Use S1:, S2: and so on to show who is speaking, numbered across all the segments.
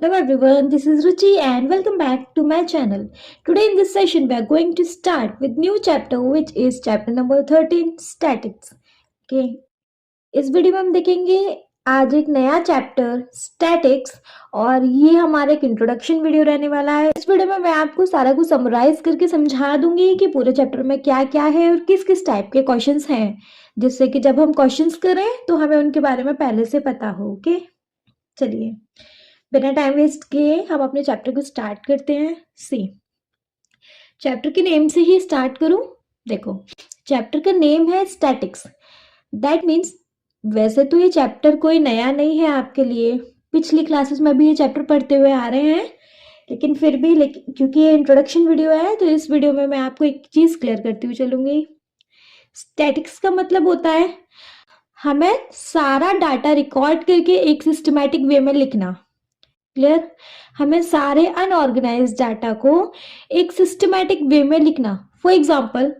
S1: Hello everyone, this is Ruchi and welcome back to my channel. Today in this session we are going to start with new chapter which is chapter number 13 statics. Okay, इस video में हम देखेंगे आज एक नया chapter statics और ये हमारा एक इंट्रोडक्शन वीडियो रहने वाला है। इस वीडियो में मैं आपको सारा कुछ समराइज करके समझा दूंगी कि पूरे चैप्टर में क्या क्या है और किस किस टाइप के क्वेश्चंस हैं, जिससे कि जब हम क्वेश्चंस करें तो हमें उनके बारे में पहले से पता हो। ओके, चलिए बिना टाइम वेस्ट किए हम अपने चैप्टर को स्टार्ट करते हैं। सी चैप्टर के नेम से ही स्टार्ट करूं। देखो, चैप्टर का नेम है स्टैटिक्स। दैट मीन्स वैसे तो ये चैप्टर कोई नया नहीं है आपके लिए, पिछली क्लासेस में भी ये चैप्टर पढ़ते हुए आ रहे हैं, लेकिन फिर भी क्योंकि ये इंट्रोडक्शन वीडियो है तो इस वीडियो में मैं आपको एक चीज क्लियर करती हुई चलूंगी। स्टैटिक्स का मतलब होता है हमें सारा डाटा रिकॉर्ड करके एक सिस्टमैटिक वे में लिखना। क्लियर? हमें सारे अनऑर्गेनाइज्ड डाटा को एक सिस्टमैटिक वे में लिखना। फॉर एग्जाम्पल,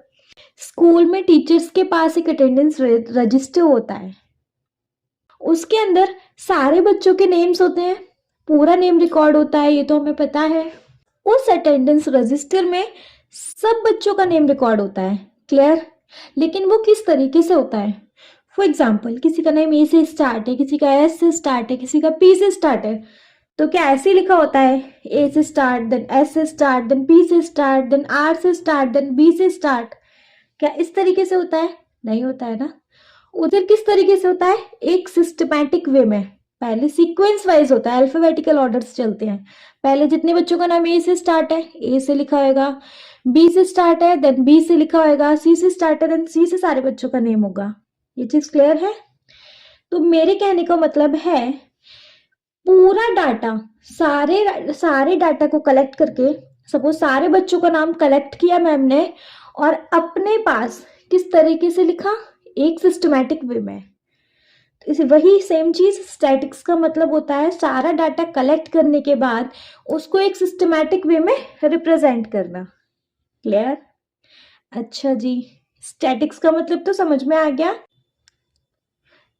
S1: स्कूल में टीचर्स के पास एक अटेंडेंस रजिस्टर होता है, उसके अंदर सारे बच्चों के नेम्स होते हैं, पूरा नेम रिकॉर्ड होता है, ये तो हमें पता है। उस अटेंडेंस रजिस्टर में सब बच्चों का नेम रिकॉर्ड होता है। क्लियर? लेकिन वो किस तरीके से होता है? फॉर एग्जाम्पल, किसी का नेम ए से स्टार्ट है, किसी का एस से स्टार्ट है, किसी का पी से स्टार्ट है, तो क्या ऐसे लिखा होता है? ए से स्टार्ट, देन एस से स्टार्ट, देन पी से स्टार्ट, देन आर से स्टार्ट, देन बी से स्टार्ट। क्या इस तरीके से होता है? नहीं होता है ना। उधर किस तरीके से होता है? एक सिस्टमैटिक वे में, पहले सीक्वेंस वाइज होता है, अल्फाबेटिकल ऑर्डर्स चलते हैं। पहले जितने बच्चों का नाम ए से स्टार्ट है, ए से लिखा होगा, बी से स्टार्ट है, देन बी से लिखा होगा, सी से स्टार्ट है, देन सी से सारे बच्चों का नेम होगा। ये चीज क्लियर है? तो मेरे कहने का मतलब है पूरा डाटा, सारे डाटा को कलेक्ट करके, सपोज सारे बच्चों का नाम कलेक्ट किया मैम ने और अपने पास किस तरीके से लिखा? एक सिस्टमैटिक वे में। तो इसे वही सेम चीज स्टैटिक्स का मतलब होता है सारा डाटा कलेक्ट करने के बाद उसको एक सिस्टमैटिक वे में रिप्रेजेंट करना। क्लियर? अच्छा जी, स्टैटिक्स का मतलब तो समझ में आ गया।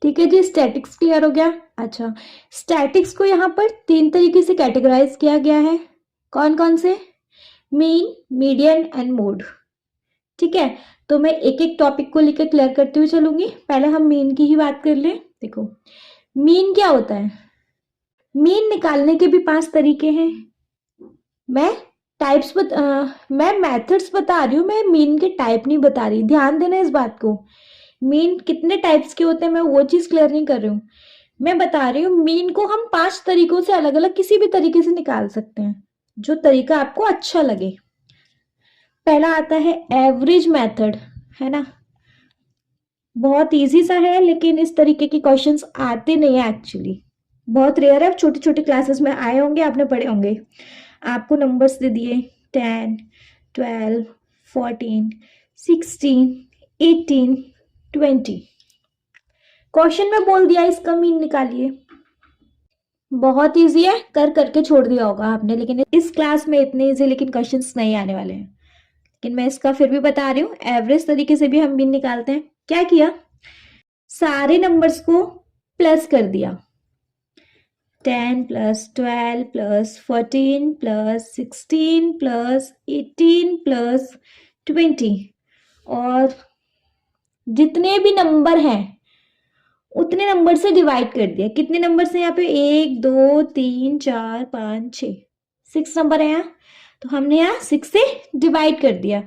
S1: ठीक है जी, स्टैटिक्स क्लियर हो गया। अच्छा, स्टैटिक्स को यहाँ पर 3 तरीके से कैटेगराइज किया गया है। कौन कौन से? Mean, median and mode. ठीक है, तो मैं एक एक टॉपिक को लेकर क्लियर करते हुए चलूंगी। पहले हम मीन की ही बात कर ले। देखो, मीन क्या होता है? मीन निकालने के भी 5 तरीके हैं। मैं मैं मेथड्स बता रही हूँ, मैं मीन के टाइप नहीं बता रही, ध्यान देना इस बात को। मीन कितने टाइप्स के होते हैं मैं वो चीज क्लियर नहीं कर रही हूँ, मैं बता रही हूँ मीन को हम 5 तरीकों से अलग अलग किसी भी तरीके से निकाल सकते हैं, जो तरीका आपको अच्छा लगे। पहला आता है एवरेज मेथड, है ना। बहुत इजी सा है, लेकिन इस तरीके के क्वेश्चंस आते नहीं है एक्चुअली, बहुत रेयर है। छोटी छोटी क्लासेस में आए होंगे, आपने पढ़े होंगे। आपको नंबर्स दे दिए 10, 12, 14, 16, 18, 20, क्वेश्चन में बोल दिया इसका मीन निकालिए। बहुत इजी है, कर करके छोड़ दिया होगा आपने, लेकिन इस क्लास में इतने इजी लेकिन क्वेश्चंस नहीं आने वाले हैं। लेकिन मैं इसका फिर भी बता रही हूँ, एवरेज तरीके से भी हम मीन निकालते हैं। क्या किया? सारे नंबर्स को प्लस कर दिया, 10 plus 12 plus 14 plus 16 plus 18 plus 20, और जितने भी नंबर हैं उतने नंबर से डिवाइड कर दिया। कितने नंबर से यहाँ पे? 1 2 3 4 5 6, 6 नंबर है यहाँ, तो हमने यहाँ 6 से डिवाइड कर दिया।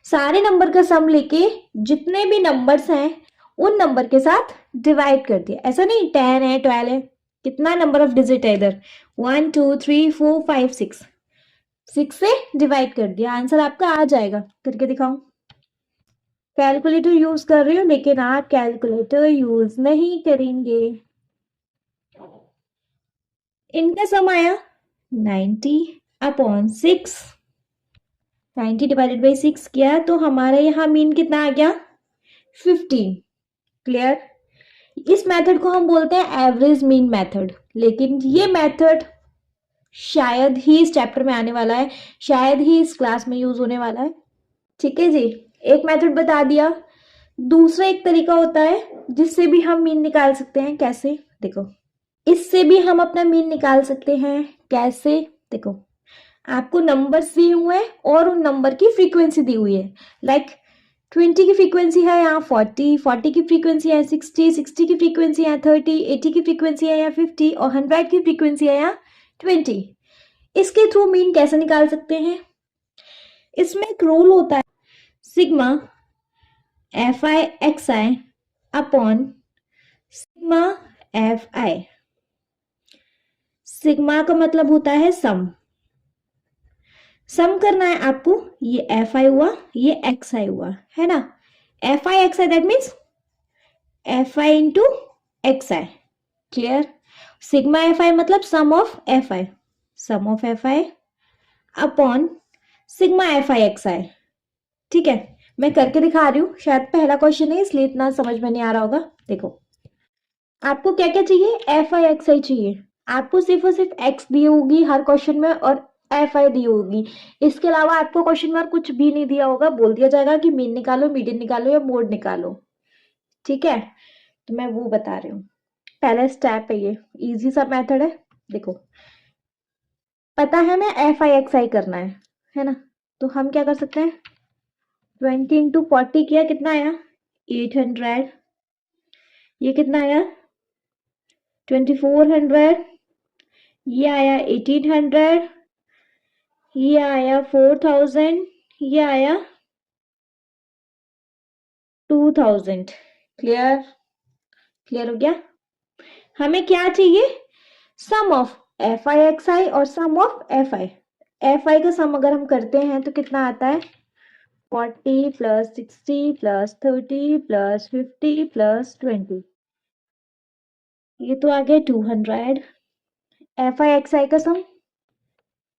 S1: सारे नंबर का सम लेके जितने भी नंबर्स हैं उन नंबर के साथ डिवाइड कर दिया। ऐसा नहीं 10 है 12 है, कितना नंबर ऑफ डिजिट है इधर? 1 2 3 4 5 6, 6 से डिवाइड कर दिया। आंसर आपका आ जाएगा। करके दिखाऊं? कैलकुलेटर यूज कर रही हूँ, लेकिन आप कैलकुलेटर यूज नहीं करेंगे। इनका सम आया 90/6, 90 डिवाइडेड बाई 6 किया तो हमारे यहाँ मीन कितना आ गया? 15। क्लियर? इस मेथड को हम बोलते हैं एवरेज मीन मेथड, लेकिन ये मेथड शायद ही इस चैप्टर में आने वाला है, शायद ही इस क्लास में यूज होने वाला है। ठीक है जी, एक मेथड बता दिया। दूसरा एक तरीका होता है जिससे भी हम मीन निकाल सकते हैं। कैसे? देखो, इससे भी हम अपना मीन निकाल सकते हैं। कैसे? देखो, आपको नंबर्स दिए हुए हैं और उन नंबर की फ्रीक्वेंसी दी हुई है। लाइक 20 की फ्रीक्वेंसी है यहाँ 40, 40 की फ्रीक्वेंसी है 60, 60 की फ्रीक्वेंसी है 30, 80 की फ्रीक्वेंसी है यहाँ 50 और 100 की फ्रीक्वेंसी है यहाँ 20। इसके थ्रू मीन कैसे निकाल सकते हैं? इसमें एक रूल होता है, sigma F I X I upon sigma F I. Sigma का मतलब होता है सम करना है आपको। ये एफ आई हुआ, ये एक्स आई हुआ, है ना। F I X I that means F I into X I. Clear? Sigma F I मतलब sum of F I, sum of F I upon sigma F I X I. ठीक है, मैं करके दिखा रही हूँ, शायद पहला क्वेश्चन है इसलिए इतना समझ में नहीं आ रहा होगा। देखो, आपको क्या क्या चाहिए? एफ आई एक्स आई चाहिए। आपको सिर्फ और सिर्फ एक्स दी होगी हर क्वेश्चन में और एफ आई दी होगी। इसके अलावा आपको क्वेश्चन में और कुछ भी नहीं दिया होगा, बोल दिया जाएगा कि मीन निकालो, मीडियन निकालो या मोड निकालो। ठीक है, तो मैं वो बता रही हूँ। पहला स्टेप है, ये इजी सा मेथड है। देखो, पता है मैं एफ आई एक्स आई करना है ना। तो हम क्या कर सकते हैं, 20 इंटू 40 किया, कितना आया? 800। ये कितना आया? 2400। ये आया 1800। ये आया 4000। ये आया 2000। क्लियर? क्लियर हो गया? हमें क्या चाहिए? Sum of F I X I और sum of F I. F I का सम अगर हम करते हैं तो कितना आता है? 40 प्लस 60 प्लस 30 प्लस 50 प्लस 20। ये तो आ गया 200। एफ आई एक्स आई का सम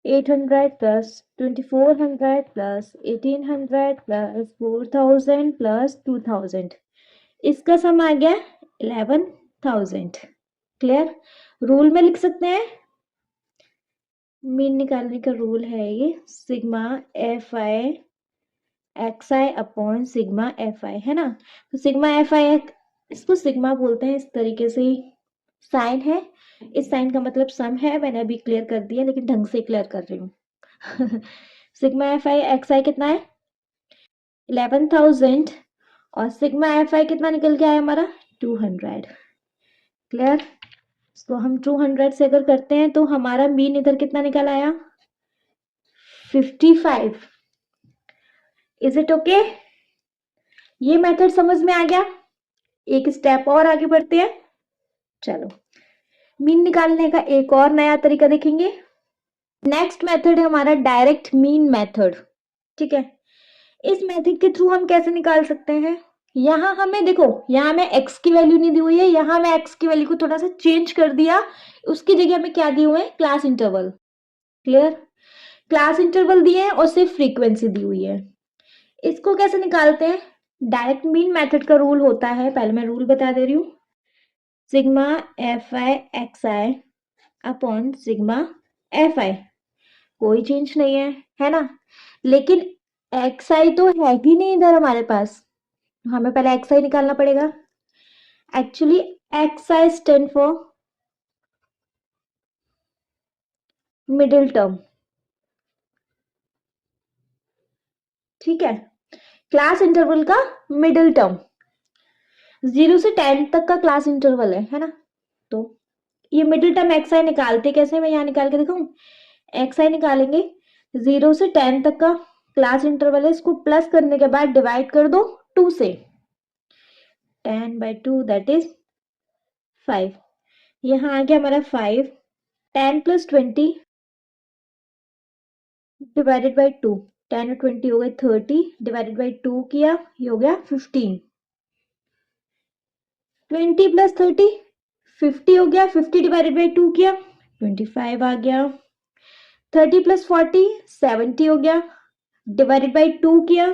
S1: 800 प्लस 2400 प्लस 1800 प्लस 4000 प्लस 2000। इसका सम आ गया 11,000। क्लियर? रूल में लिख सकते हैं, मीन निकालने का रूल है ये, sigma F I X I upon sigma F आई, है ना। तो सिग्मा एफ आई, इसको सिग्मा बोलते हैं, इस तरीके से साइन है। इस साइन का मतलब सम है, मैंने अभी क्लियर कर दिया लेकिन ढंग से क्लियर कर रही हूँ। सिग्मा एफ आई एक्स आई कितना है? 11,000 और सिग्मा एफ आई कितना निकल के आया हमारा? 200। क्लियर? इसको हम 200 से अगर करते हैं तो हमारा मीन इधर कितना निकल आया? 55। Is it okay? ये मेथड समझ में आ गया? एक स्टेप और आगे बढ़ते हैं। चलो, मीन निकालने का एक और नया तरीका देखेंगे। नेक्स्ट मेथड है हमारा डायरेक्ट मीन मेथड। ठीक है, इस मेथड के थ्रू हम कैसे निकाल सकते हैं? यहाँ हमें देखो, यहाँ में x की वैल्यू नहीं दी हुई है, यहाँ मैं x की वैल्यू को थोड़ा सा चेंज कर दिया, उसकी जगह हमें क्या दिए हुए हैं? Class interval. Clear? Class interval दिए हैं और सिर्फ फ्रीक्वेंसी दी हुई है। इसको कैसे निकालते हैं? डायरेक्ट मीन मेथड का रूल होता है, पहले मैं रूल बता दे रही हूँ, sigma F I X I upon sigma F आई। कोई चेंज नहीं है ना। लेकिन एक्स आई तो है ही नहीं इधर हमारे पास, हमें पहले एक्स आई निकालना पड़ेगा। Actually x I stand for middle term. ठीक है, क्लास इंटरवल का मिडिल टर्म 0 से 10 तक का क्लास इंटरवल है ना। तो ये मिडिल टर्म एक्स आई निकालते कैसे, मैं यहाँ निकाल के दिखाऊं। एक्स आई निकालेंगे, 0 से 10 तक का क्लास इंटरवल है, इसको प्लस करने के बाद डिवाइड कर दो 2 से। 10/2 दैट इज 5। यहाँ आ गया हमारा 5। 10 प्लस 20 डिवाइडेड बाई 2। 10 और 20 हो गए 30, डिवाइडेड बाई 2 किया, ये हो गया 15। 20 प्लस 30 50 हो गया, 50 डिवाइडेड बाई 2 किया, 25 आ गया। 30 प्लस 40 70 हो गया, डिवाइडेड बाई 2 किया,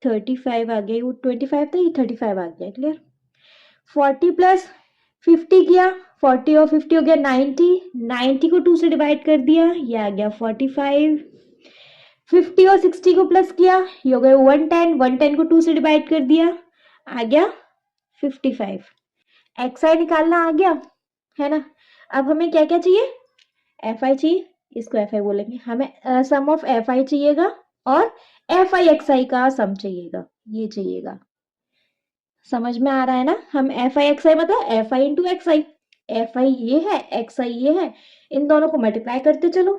S1: 35 आ गया। वो 25 था, ये 35 आ गया। क्लियर? 40 प्लस 50 किया, 40 और 50 हो गया 90। 90 को 2 से डिवाइड कर दिया, ये आ गया 45। 50 और 60 को प्लस किया, ये हो गया 110। 110 को 2 से डिवाइड कर दिया, आ गया 55। एक्स आई निकालना आ गया, है ना। अब हमें क्या क्या चाहिए, एफ आई चाहिए, इसको एफ आई बोलेंगे, हमें सम ऑफ एफ आई चाहिएगा और एफ आई एक्स आई का सम चाहिएगा, ये चाहिएगा। समझ में आ रहा है ना, हम एफ आई एक्स आई मतलब F I into X I, F आई ये है एक्स आई ये है, इन दोनों को मल्टीप्लाई करते चलो।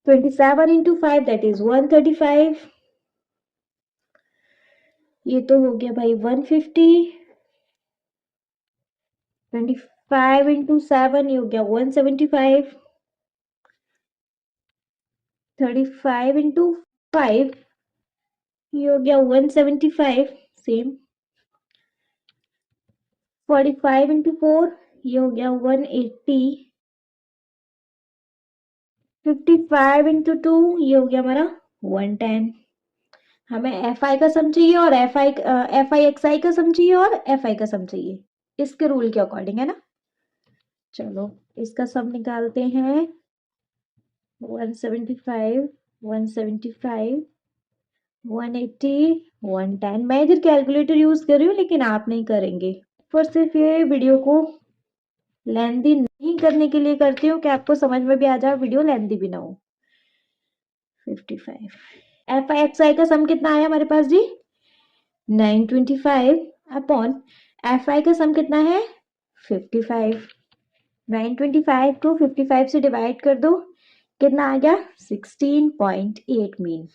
S1: 27 इंटू 5 दैट इज 135, ये तो हो गया भाई 150, 25 इंटू 7 ये हो गया 175, 35 इंटू 5 ये हो गया 175 सेम, 45 इंटू 4 ये हो गया 180, 55 इंटू 2 ये हो गया हमारा 110। हमें एफ आई का सम चाहिए और एफ आई एक्स आई का सम चाहिए और एफ आई का सम चाहिए, इसके रूल के अकॉर्डिंग है ना। चलो इसका सम निकालते हैं, 175 175 180 110। मैं इधर कैलकुलेटर यूज कर रही हूँ लेकिन आप नहीं करेंगे, पर सिर्फ ये वीडियो को लेंथी नहीं करने के लिए करती हूँ कि आपको समझ में भी आ जाए, वीडियो लेंथी भी ना हो। 55 एफ आई एक्स आई का सम कितना आया हमारे पास जी, 925 अपॉन एफ आई का सम कितना है 55, 925 को 55 से डिवाइड कर दो, कितना आ गया 16.8 मीन।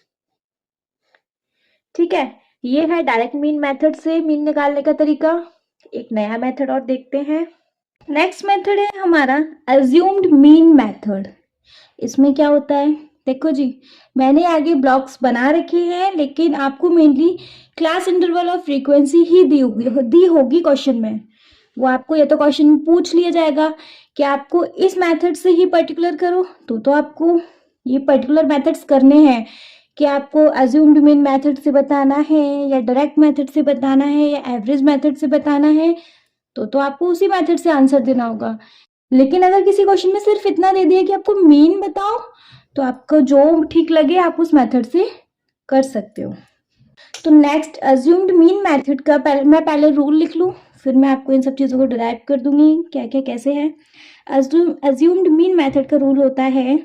S1: ठीक है, ये है डायरेक्ट मीन मेथड से मीन निकालने का तरीका। एक नया मेथड और देखते हैं। नेक्स्ट मेथड है हमारा अज्यूम्ड मीन मेथड। इसमें क्या होता है, देखो जी मैंने आगे ब्लॉक्स बना रखे हैं लेकिन आपको मेनली क्लास इंटरवल और फ्रीक्वेंसी ही दी होगी क्वेश्चन में। वो आपको या तो क्वेश्चन में पूछ लिया जाएगा कि आपको इस मेथड से ही पर्टिकुलर करो, तो आपको ये पर्टिकुलर मेथड्स करने हैं कि आपको अज्यूम्ड मीन मेथड से बताना है या डायरेक्ट मेथड से बताना है या एवरेज मेथड से बताना है, तो आपको उसी मेथड से आंसर देना होगा। लेकिन अगर किसी क्वेश्चन में सिर्फ इतना दे दिया कि आपको मीन बताओ, तो आपको जो ठीक लगे आप उस मेथड से कर सकते हो। तो नेक्स्ट अज्यूम्ड मीन मेथड का मैं पहले रूल लिख लूँ, फिर मैं आपको इन सब चीज़ों को डिराइव कर दूंगी क्या क्या कैसे है। अज्यूम्ड मीन मेथड का रूल होता है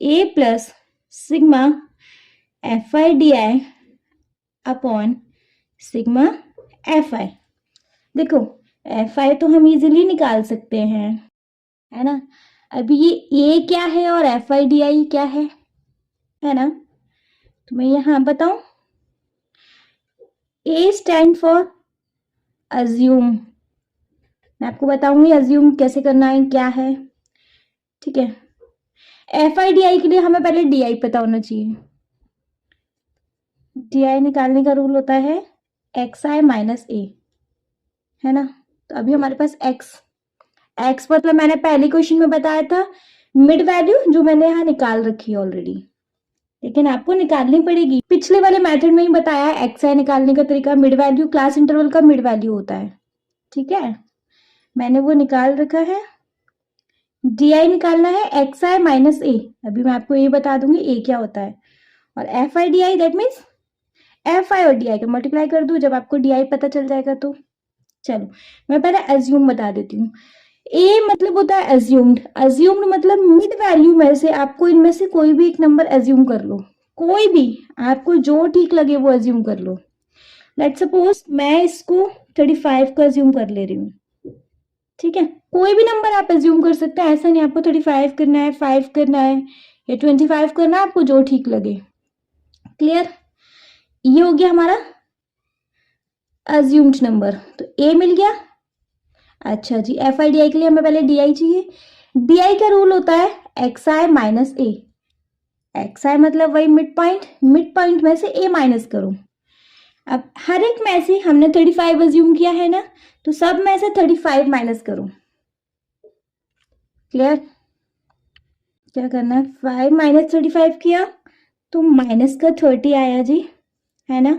S1: A plus sigma F I D I upon sigma F I. देखो एफ आई तो हम इजीली निकाल सकते हैं, है ना। अभी ये ए क्या है और एफ आई डी आई क्या है ना। तो मैं यहाँ बताऊं, ए स्टैंड फॉर अज्यूम, मैं आपको बताऊंगी अज्यूम कैसे करना है क्या है, ठीक है। एफ आई डी आई के लिए हमें पहले डी आई पता होना चाहिए। डी आई निकालने का रूल होता है एक्स आई माइनस ए, है ना। तो अभी हमारे पास एक्स मतलब मैंने पहले क्वेश्चन में बताया था मिड वैल्यू, जो मैंने यहाँ निकाल रखी है ऑलरेडी, लेकिन आपको निकालनी पड़ेगी। पिछले वाले मेथड में ही बताया है एक्स आई निकालने का तरीका, मिड वैल्यू क्लास इंटरवल का मिड वैल्यू होता है, ठीक है। मैंने वो निकाल रखा है। डी आई निकालना है एक्स आई माइनस ए, अभी मैं आपको ये बता दूंगी ए क्या होता है। और F I D I that means F आई और डी आई का मल्टीप्लाई कर दू, जब आपको डी आई पता चल जाएगा तो। चलो मैं पहले अज्यूम बता देती हूँ। ए मतलब होता है अज्यूम्ड, अज्यूम्ड मतलब मिड वैल्यू में से आपको इनमें से कोई भी एक नंबर अज्यूम कर लो, कोई भी आपको जो ठीक लगे वो अज्यूम कर लो। लेट्स सपोज मैं इसको 35 का अज्यूम कर ले रही हूँ, ठीक है। कोई भी नंबर आप अज्यूम कर सकते हैं, ऐसा नहीं आपको 35 करना है, 5 करना है या 25 करना है, आपको जो ठीक लगे। क्लियर, ये हो गया हमारा अज्यूम्ड नंबर, तो ए मिल गया। अच्छा जी, एफ आई डी आई के लिए हमें पहले डी आई चाहिए। डी आई का रूल होता है एक्स आई माइनस ए, एक्स आई मतलब वही मिड पॉइंट में से ए माइनस करो। अब हर एक में से हमने 35 अज्यूम किया है ना, तो सब में से 35 माइनस करो। क्लियर, क्या करना है, 5 माइनस 35 किया तो माइनस का 30 आया जी, है ना।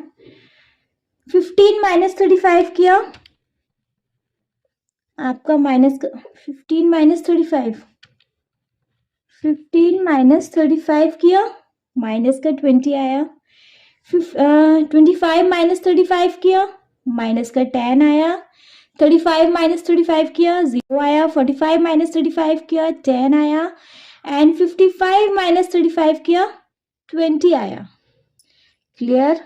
S1: 15 माइनस 35 किया आपका माइनस 15 माइनस 35, 15 माइनस 35 किया माइनस का 20 आया। 25 माइनस 35 किया माइनस का 10 आया। 35 माइनस 35 किया 0 आया, 45 माइनस 35 किया 10 आया, एंड 55 माइनस 35 किया 20 आया। क्लियर?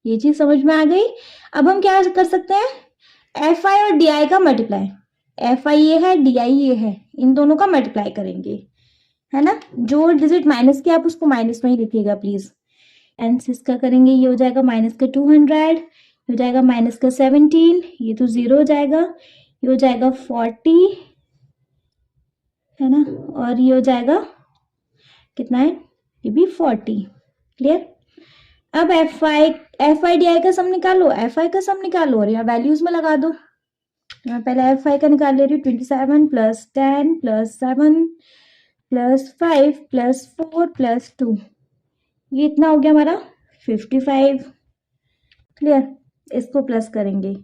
S1: ये चीज समझ में आ गई। अब हम क्या कर सकते हैं, एफ आई और डी आई का मल्टीप्लाई, एफ आई ये है, डी आई ये है, इन दोनों का मल्टीप्लाई करेंगे, है ना। जो डिजिट माइनस किया आप उसको माइनस में ही लिखिएगा प्लीज। एंड इसका करेंगे, ये हो जाएगा माइनस का 200, हो जाएगा माइनस का 17, ये तो 0 हो जाएगा, ये हो जाएगा 40, है ना, और ये हो जाएगा कितना है, ये भी 40। क्लियर? अब एफ आई डी आई का सम निकालो, एफ आई का सम निकालो और यहाँ वैल्यूज में लगा दो। मैं पहले एफ आई का निकाल ले रही हूँ, 27 plus 10 plus 7 plus 5 plus 4 plus 2, ये इतना हो गया हमारा 55। क्लियर? इसको प्लस करेंगे,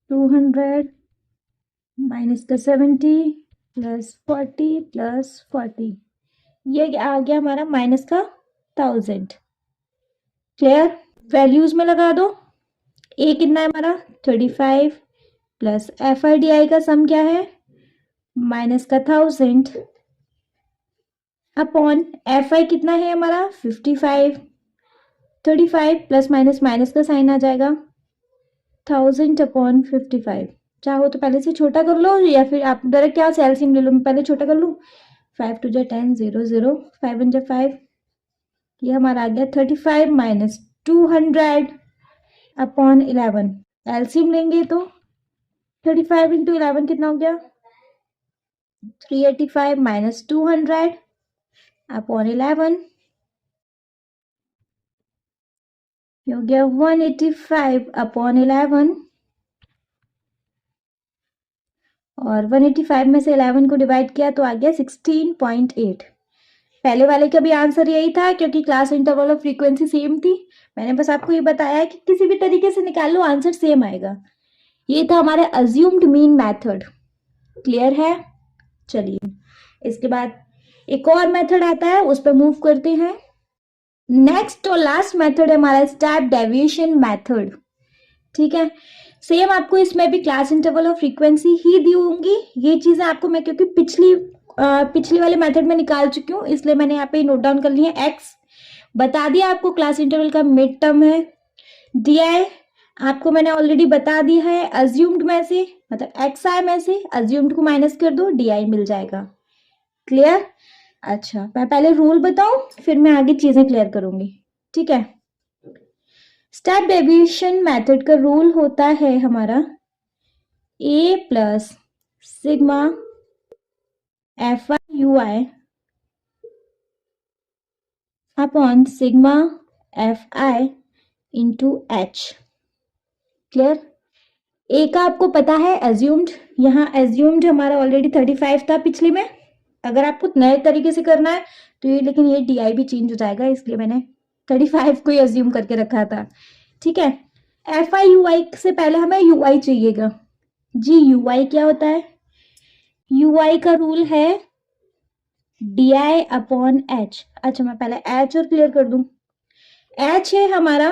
S1: टू हंड्रेड माइनस का 70 प्लस 40 प्लस 40, ये आ गया हमारा माइनस का 1000। क्लियर? वैल्यूज में लगा दो, ए कितना है हमारा 35 प्लस एफ आई डी आई का सम क्या है माइनस का 1000 अपॉन एफ आई कितना है हमारा 55, 35 प्लस माइनस माइनस का साइन आ जाएगा 1000 अपॉन 55। चाहो तो पहले से छोटा कर लो या फिर आप डायरेक्ट यहाँ से एलसीएम ले लो, मैं पहले छोटा कर लूँ। 5 टू जा 10, 0 0, 5 1 जा 5, ये हमारा आ गया 35 माइनस 200 अपॉन 11। एलसीएम लेंगे तो 35 इंटू 11 कितना हो गया 385 माइनस 200 अपॉन 11, ये हो गया 185 अपॉन 11, और 185 में से 11 को डिवाइड किया तो आ गया 16.8। पहले वाले का भी आंसर यही था क्योंकि class interval of frequency same थी। मैंने बस आपको ये बताया कि किसी भी तरीके से निकाल लो आंसर सेम आएगा। ये था हमारा अज्यूम्ड मीन मेथड। क्लियर है? चलिए इसके बाद एक और मेथड आता है, उस पर मूव करते हैं। नेक्स्ट और लास्ट मेथड है हमारा स्टेप डेविएशन मेथड। ठीक है, सेम आपको इसमें भी क्लास इंटरवल और फ्रीक्वेंसी ही दी होंगी। ये चीजें आपको मैं क्योंकि पिछली वाले मेथड में निकाल चुकी हूँ इसलिए मैंने यहाँ पे नोट डाउन कर लिया है। एक्स बता दिया आपको क्लास इंटरवल का मिड टर्म है। डी आई आपको मैंने ऑलरेडी बता दिया है अज्यूम्ड में से, मतलब एक्स आई में से अज्यूम्ड को माइनस कर दो, डी आई मिल जाएगा। क्लियर? अच्छा मैं पहले रूल बताऊं फिर मैं आगे चीजें क्लियर करूंगी। ठीक है, स्टेप डेविएशन मेथड का रूल होता है हमारा A plus sigma F I U I upon sigma F I into H. Clear? A का आपको पता है एज्यूम्ड, यहाँ एज्यूम्ड हमारा ऑलरेडी 35 था पिछली में। अगर आपको नए तरीके से करना है तो ये, लेकिन ये डी आई भी चेंज हो जाएगा इसलिए मैंने 35 को ही एज्यूम करके रखा था। ठीक है, एफ आई यू आई से पहले हमें यू आई चाहिएगा। जी यू आई क्या होता है? यू आई का रूल है डी आई अपॉन एच। अच्छा मैं पहले एच और क्लियर कर दूं। एच है हमारा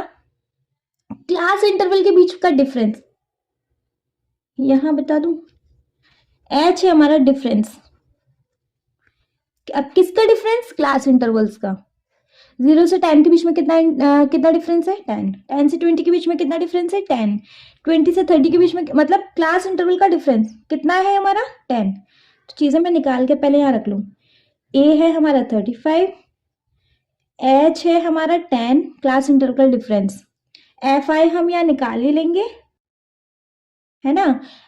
S1: क्लास इंटरवल के बीच का डिफरेंस, यहां बता दूं एच है हमारा डिफरेंस। अब किसका डिफरेंस? क्लास इंटरवल्स का। 0 से 10 के बीच में कितना डिफरेंस है 10, 10 से 20 के बीच में कितना डिफरेंस है 10, 20 से 30 के बीच में, मतलब क्लास इंटरवल का डिफरेंस कितना है हमारा 10। तो चीजें मैं निकाल के पहले यहाँ रख लूं। ए है हमारा 35, एच है हमारा 10 class interval difference, F I हम यहाँ निकाल ही लेंगे, है ना।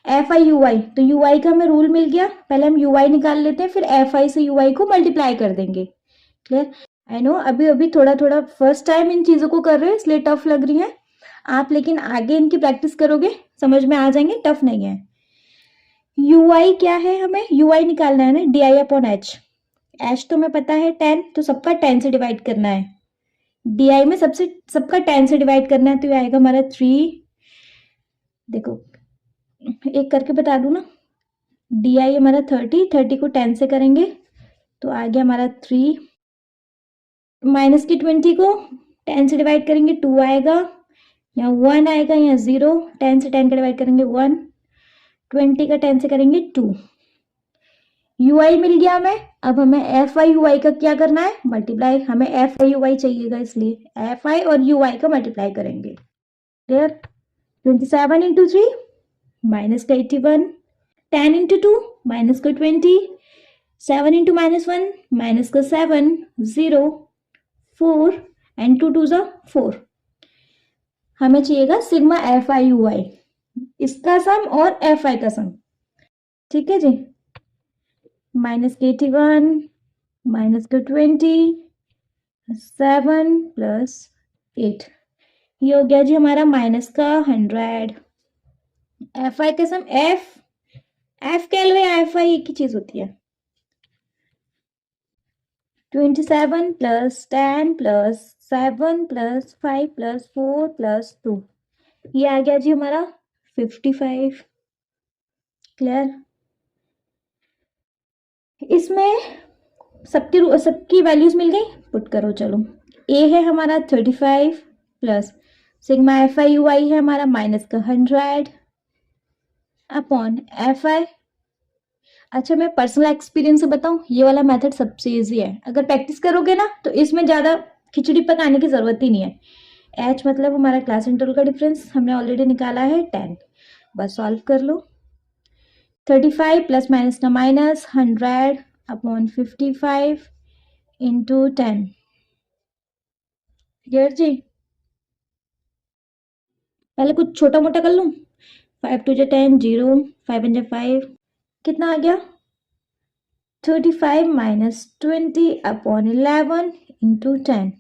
S1: एफ आई यू आई, तो यू आई का हमें रूल मिल गया, पहले हम यू आई निकाल लेते हैं फिर एफ आई से यू आई को मल्टीप्लाई कर देंगे। क्लियर? आई नो अभी अभी थोड़ा थोड़ा फर्स्ट टाइम इन चीजों को कर रहे हो इसलिए टफ लग रही है आप, लेकिन आगे इनकी प्रैक्टिस करोगे समझ में आ जाएंगे, टफ नहीं है। यू आई क्या है, हमें यू आई निकालना है ना, D I upon H. H तो हमें पता है 10, तो सबका 10 से डिवाइड करना है। डी आई में सबका 10 से डिवाइड करना है, तो ये आएगा हमारा 3। देखो एक करके बता दूं ना, डी आई हमारा 30, 30 को 10 से करेंगे तो आ गया हमारा 3 माइनस की 20 को 10 से डिवाइड करेंगे 2 आएगा, यहाँ 1 आएगा, यहाँ 0, 10 से 10 का डिवाइड करेंगे 1, 20 का 10 से करेंगे 2। ui मिल गया हमें। अब हमें एफ आई ui का क्या करना है, मल्टीप्लाई। हमें एफ आई ui चाहिएगा, इसलिए एफ आई और ui का मल्टीप्लाई करेंगे। क्लियर। 27 इंटू 3 माइनस का 81, 10 इंटू 2 माइनस का 20, 7 इंटू -1 माइनस का 7, 0, 4 एंड 2 2 4। हमें चाहिएगा सिग्मा एफ आई यू आई, इसका सम और एफ आई का सम। ठीक है जी। माइनस का 81 माइनस का 20, 7 प्लस 8, ये हो गया जी हमारा माइनस का 100। एफ आई का सम, एफ कह लो या एफ आई एक ही चीज होती है। 27 plus 10 plus 7 plus 5 plus 4 plus 2, ये आ गया जी हमारा 55। क्लियर। इसमें सबकी वैल्यूज मिल गई, पुट करो चलो। ए है हमारा 35 plus sigma F I U I है हमारा माइनस का 100 अपॉन एफ आई। अच्छा, मैं पर्सनल एक्सपीरियंस से बताऊं, ये वाला मेथड सबसे इजी है। अगर प्रैक्टिस करोगे ना तो इसमें ज़्यादा खिचड़ी पकाने की ज़रूरत ही नहीं है। एच मतलब हमारा क्लास इंटरवल का डिफरेंस हमने ऑलरेडी निकाला है 10, बस सॉल्व कर लो। 35 प्लस माइनस का माइनस 100 अपॉन 55 इंटू 10। क्लियर जी। पहले कुछ छोटा मोटा कर लूं। 5 2 10, 0, 5 1 5, कितना आ गया 35 माइनस 20 अपॉन 11 इंटू 10।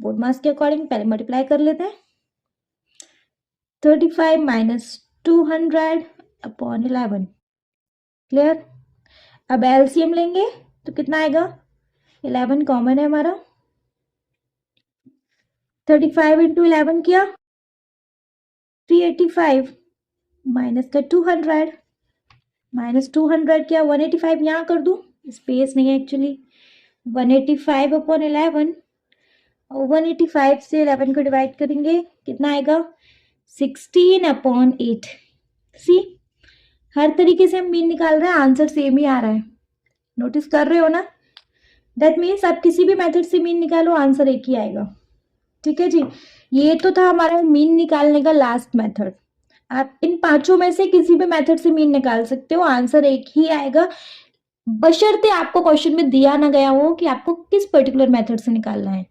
S1: बोर्ड मास के अकॉर्डिंग पहले मल्टीप्लाई कर लेते हैं। 35 माइनस 200 अपॉन 11। क्लियर। अब एलसीएम लेंगे तो कितना आएगा, 11 कॉमन है हमारा। 35 इंटू 11 किया 385 माइनस का 200 माइनस 200 किया 185, यहाँ कर दूं, स्पेस नहीं है एक्चुअली। 185 अपॉन 11, 185 से 11 को डिवाइड करेंगे कितना आएगा 16 अपॉन 8। सी, हर तरीके से हम मीन निकाल रहे हैं, आंसर सेम ही आ रहा है। नोटिस कर रहे हो ना। दैट मीन्स आप किसी भी मेथड से मीन निकालो, आंसर एक ही आएगा। ठीक है जी। ये तो था हमारा मीन निकालने का लास्ट मेथड। आप इन पांचों में से किसी भी मेथड से मीन निकाल सकते हो, आंसर एक ही आएगा, बशर्ते आपको क्वेश्चन में दिया ना गया हो कि आपको किस पर्टिकुलर मेथड से निकालना है।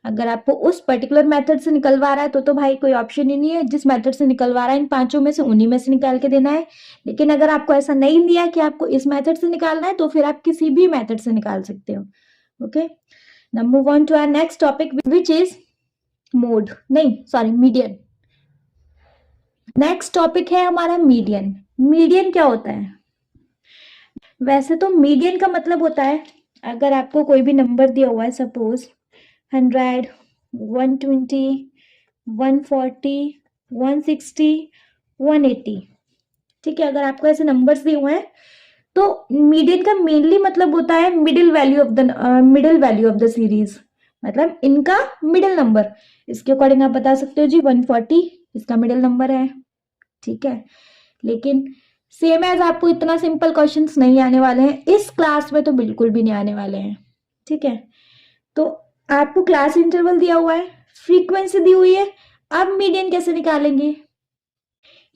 S1: अगर आपको उस पर्टिकुलर मेथड से निकलवा रहा है तो भाई कोई ऑप्शन ही नहीं है, जिस मेथड से निकलवा रहा है इन पांचों में से उन्हीं में से निकाल के देना है। लेकिन अगर आपको ऐसा नहीं दिया कि आपको इस मेथड से निकालना है तो फिर आप किसी भी मेथड से निकाल सकते हो। Okay, now move on to our next topic which is mode, नहीं सॉरी, मीडियन। नेक्स्ट टॉपिक है हमारा मीडियन। मीडियन क्या होता है? वैसे तो मीडियन का मतलब होता है, अगर आपको कोई भी नंबर दिया हुआ है, सपोज 100, 120, 140, 160, 180, ठीक है, अगर आपको ऐसे नंबर्स दिए हुए हैं तो मीडियन का मेनली मतलब होता है middle value of the series, मतलब इनका मिडिल नंबर। इसके अकॉर्डिंग आप बता सकते हो जी 140 इसका मिडिल नंबर है। ठीक है, लेकिन सेम एज आपको इतना सिंपल क्वेश्चंस नहीं आने वाले हैं इस क्लास में, तो बिल्कुल भी नहीं आने वाले हैं। ठीक है, तो आपको क्लास इंटरवल दिया हुआ है, फ्रीक्वेंसी दी हुई है, अब मीडियन कैसे निकालेंगे?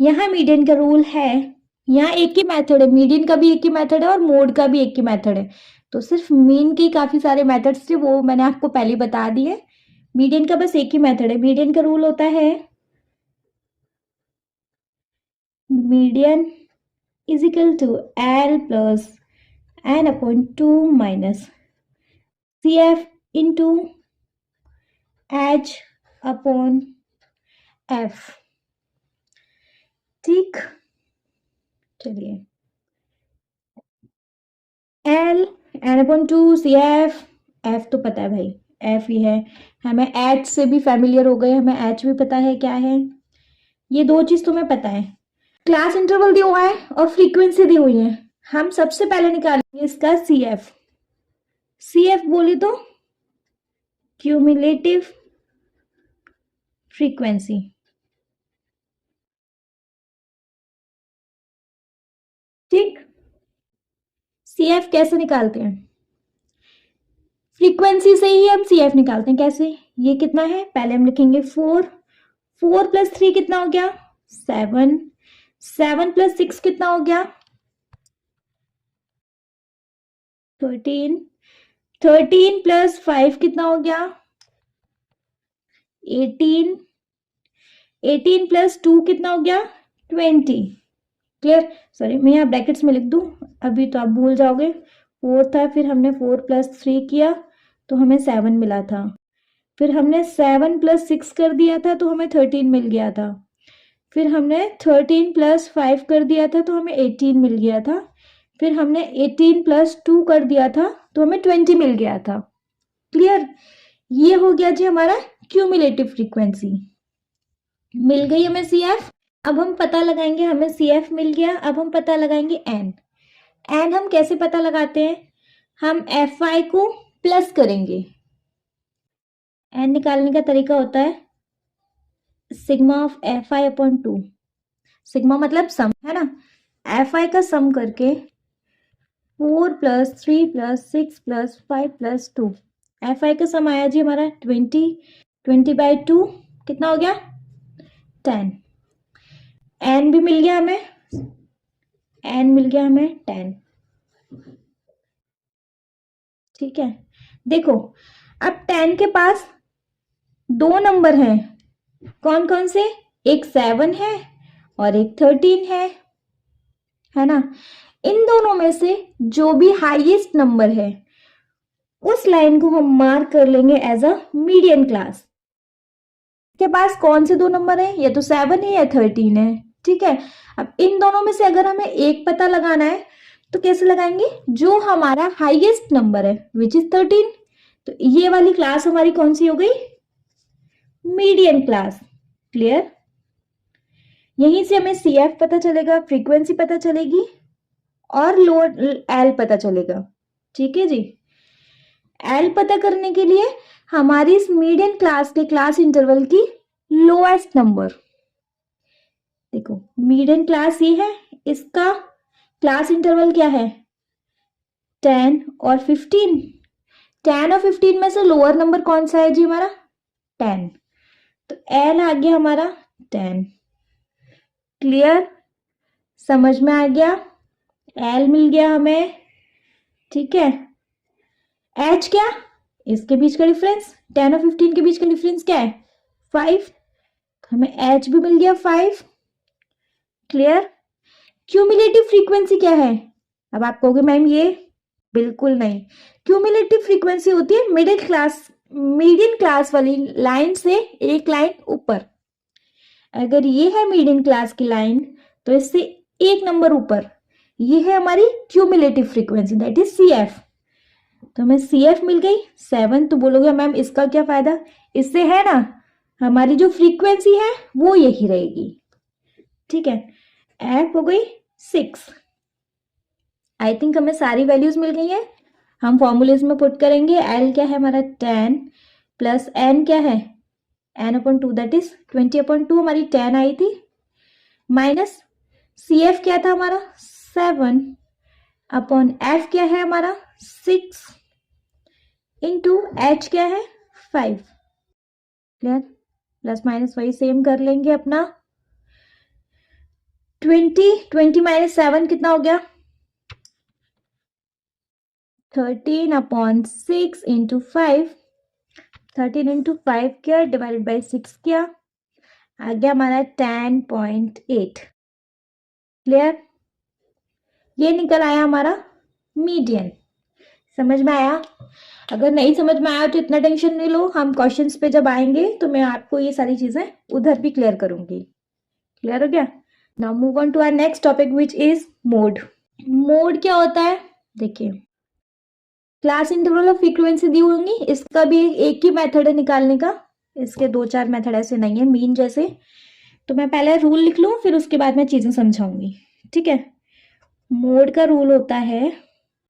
S1: यहाँ मीडियन का रूल है, यहाँ एक ही मेथड है, मीडियन का भी एक ही मेथड है और मोड का भी एक ही मेथड है। तो सिर्फ मीन के काफी सारे मेथड्स थे, वो मैंने आपको पहले बता दिए। मीडियन का बस एक ही मेथड है। मीडियन का रूल होता है median is equal to L plus N upon 2 minus C F into H upon F. ठीक, चलिए, L N upon 2 C F, F तो पता है भाई, एफ ही है। हमें एच से भी फैमिलियर हो गए, हमें एच भी पता है क्या है, ये दो चीज तुम्हें पता है। क्लास इंटरवल दिया हुआ है और फ्रीक्वेंसी दी हुई है। हम सबसे पहले निकालेंगे इसका सी एफ। सी एफ बोली तो क्यूमुलेटिव फ्रीक्वेंसी। ठीक, सीएफ कैसे निकालते हैं? फ्रीक्वेंसी से ही हम सीएफ निकालते हैं। कैसे? ये कितना है, पहले हम लिखेंगे 4, 4 + 3 कितना हो गया? 7, 7 + 6 कितना हो गया? 13, 13 + 5 कितना हो गया? 18, 18 + 2 कितना हो गया? 20। क्लियर? सॉरी, मैं यहाँ ब्रैकेट्स में लिख दूं, अभी तो आप भूल जाओगे। 4 था, फिर हमने 4 + 3 किया तो हमें 7 मिला था, फिर हमने 7 + 6 कर दिया था तो हमें 13 मिल गया था, फिर हमने 13 + 5 कर दिया था तो हमें 18 मिल गया था, फिर हमने 18 + 2 कर दिया था तो हमें 20 मिल गया था। क्लियर? ये हो गया जी हमारा क्यूमुलेटिव फ्रीक्वेंसी। मिल गई हमें सीएफ। अब हम पता लगाएंगे, हमें सीएफ मिल गया, अब हम पता लगाएंगे एन। एन हम कैसे पता लगाते हैं? हम एफ आई को प्लस करेंगे। एन निकालने का तरीका होता है sigma of F I upon 2। Sigma मतलब सम, है ना? एफ आई का सम करके 4 + 3 + 6 + 5 + 2, एफ आई का सम आया जी हमारा 20, 20/2 कितना हो गया? 10। एन भी मिल गया हमें, एन मिल गया हमें 10। ठीक है, देखो अब 10 के पास दो नंबर हैं, कौन कौन से? एक 7 है और एक 13 है ना? इन दोनों में से जो भी हाईएस्ट नंबर है उस लाइन को हम मार्क कर लेंगे एज अ मीडियन क्लास। के पास कौन से दो नंबर है? या तो 7 है या 13 है। ठीक है, अब इन दोनों में से अगर हमें एक पता लगाना है तो कैसे लगाएंगे? जो हमारा हाईएस्ट नंबर है विच इज 13, तो ये वाली क्लास हमारी कौन सी हो गई? Median class. क्लियर? यहीं से हमें सीएफ पता चलेगा, फ्रीक्वेंसी पता चलेगी और लोअर एल पता चलेगा। ठीक है जी, एल पता करने के लिए हमारी इस मीडियन क्लास के क्लास इंटरवल की लोएस्ट नंबर, देखो मीडियन क्लास ये है, इसका क्लास इंटरवल क्या है? 10 और 15। 10 और 15 में से लोअर नंबर कौन सा है जी हमारा? 10, तो एल आ गया हमारा 10। क्लियर? समझ में आ गया? एल मिल गया हमें। ठीक है, एच क्या? इसके बीच का डिफरेंस, 10 और 15 के बीच का डिफरेंस क्या है? 5, तो हमें एच भी मिल गया 5। क्लियर? क्यूमुलेटिव फ्रीक्वेंसी क्या है? अब आप कहोगे मैम ये, बिल्कुल नहीं। क्यूमुलेटिव फ्रीक्वेंसी होती है मीडियन क्लास वाली लाइन से एक लाइन ऊपर। अगर ये है मीडियन क्लास की लाइन तो इससे एक नंबर ऊपर ये है हमारी cumulative frequency, that is CF. तो हमें सीएफ मिल गई 7। तो बोलोगे मैम इसका क्या फायदा? इससे है ना हमारी जो फ्रीक्वेंसी है वो यही रहेगी। ठीक है, एफ हो गई 6। आई थिंक हमें सारी वैल्यूज मिल गई है। हम फॉर्मूलेज में पुट करेंगे। एल क्या है हमारा 10 प्लस एन क्या है? n/2 दैट इज 20/2 हमारी 10 आई थी, माइनस सी एफ क्या था हमारा 7 अपॉन एफ क्या है हमारा 6 इंटू एच क्या है 5। क्लियर? प्लस माइनस वही सेम कर लेंगे अपना। 20 माइनस 7 कितना हो गया? 13/6 इंटू 5। 13 इंटू 5 किया डिवाइडेड बाई 6 किया, आ गया हमारा 10.8। क्लियर? ये निकल आया हमारा मीडियन। समझ में आया? अगर नहीं समझ में आया तो इतना टेंशन नहीं लो, हम क्वेश्चंस पे जब आएंगे तो मैं आपको ये सारी चीजें उधर भी क्लियर करूंगी। क्लियर हो गया? Now move on to our next topic which is mode. Mode क्या होता है? देखिए, क्लास इंटरवल ऑफ फ्रीक्वेंसी दी होंगी, इसका भी एक ही मेथड है निकालने का, इसके 2-4 मेथड ऐसे नहीं है मीन जैसे। तो मैं पहले रूल लिख लूं फिर उसके बाद मैं चीजें समझाऊंगी। ठीक है, मोड का रूल होता है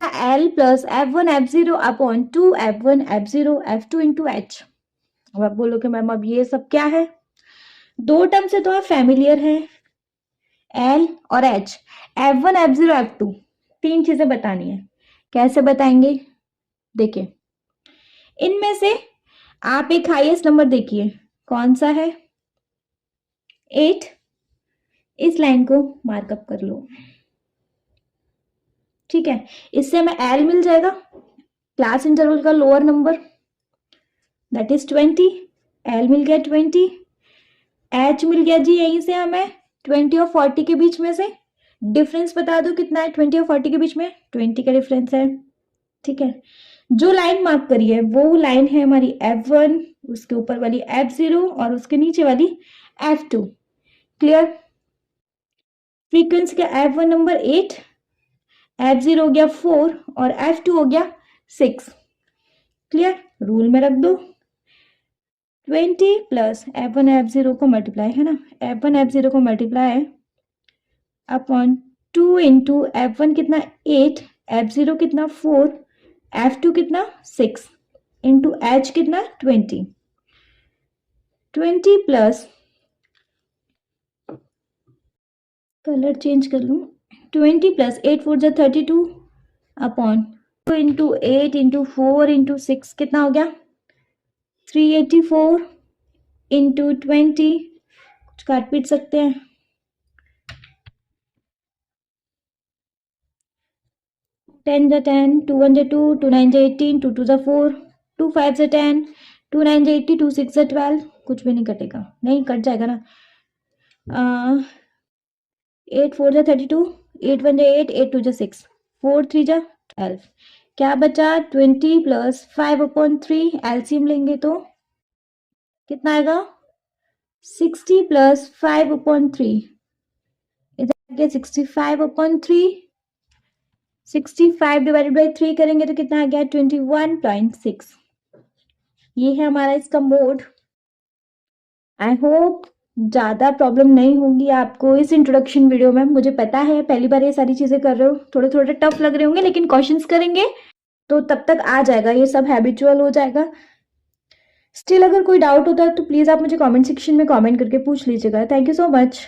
S1: L plus F1 F0 upon 2 F1 F0 F2 into H. अब आप बोलोगे मैम अब ये सब क्या है? दो टर्म से तो आप फैमिलियर है, L और H, F1 F0 F2, तीन चीजें बतानी है। कैसे बताएंगे? देखिए, इनमें से आप एक हाईएस्ट नंबर देखिए, कौन सा है? 8। इस लाइन को मार्कअप कर लो, ठीक है। इससे हमें L मिल जाएगा, क्लास इंटरवल का lower number, that is 20। L मिल गया 20, H मिल गया जी यहीं से हमें 20 और 40 के बीच में से। डिफरेंस बता दो कितना है 20 और 40 के बीच में? 20 का डिफरेंस है, ठीक है। जो लाइन मार्क करी है वो लाइन है हमारी F1, उसके ऊपर वाली F0 और उसके नीचे वाली F2। क्लियर? फ्रीक्वेंसी का F1 नंबर 8, F0 हो गया 4 और F2 हो गया 6। क्लियर? रूल में रख दो, 20 प्लस F1 F0 को मल्टीप्लाई है ना, F1 F0 को मल्टीप्लाई अपॉन 2 इंटू F1 कितना 8, F0 कितना 4, F2 कितना 6 इंटू H कितना 20। 20 प्लस, कलर चेंज कर लूँ, 20 प्लस 8 4 जा 32 अपॉन 2 इंटू 8 इंटू 4 इंटू 6 कितना हो गया 384 इंटू 20, कुछ काट पीट सकते हैं, 10 जा 10, 2 1 जा 2, 2 9 जा 18, 2 2 जा 4, 2 5 जा 10, 2 9 जा 80, 2 6 जा 12, कुछ भी नहीं कटेगा, नहीं कट जाएगा ना। 8 4 जा 32, 8 1 जा 8, 8 2 जा 6, 4 3 जा 12, क्या बचा 20 प्लस 5/3, एलसीएम लेंगे तो कितना आएगा 60 प्लस 5/3, इधर 65/3, 65 डिवाइडेड बाई 3 करेंगे तो कितना आ गया 21.6। ये है हमारा इसका मोड। आई होप ज्यादा प्रॉब्लम नहीं होगी आपको इस इंट्रोडक्शन वीडियो में। मुझे पता है पहली बार ये सारी चीजें कर रहे हो, थोड़े थोड़े टफ लग रहे होंगे, लेकिन क्वेश्चंस करेंगे तो तब तक आ जाएगा, ये सब हैबिचुअल हो जाएगा। स्टिल अगर कोई डाउट होता है तो प्लीज आप मुझे कमेंट सेक्शन में कमेंट करके पूछ लीजिएगा। Thank you so much.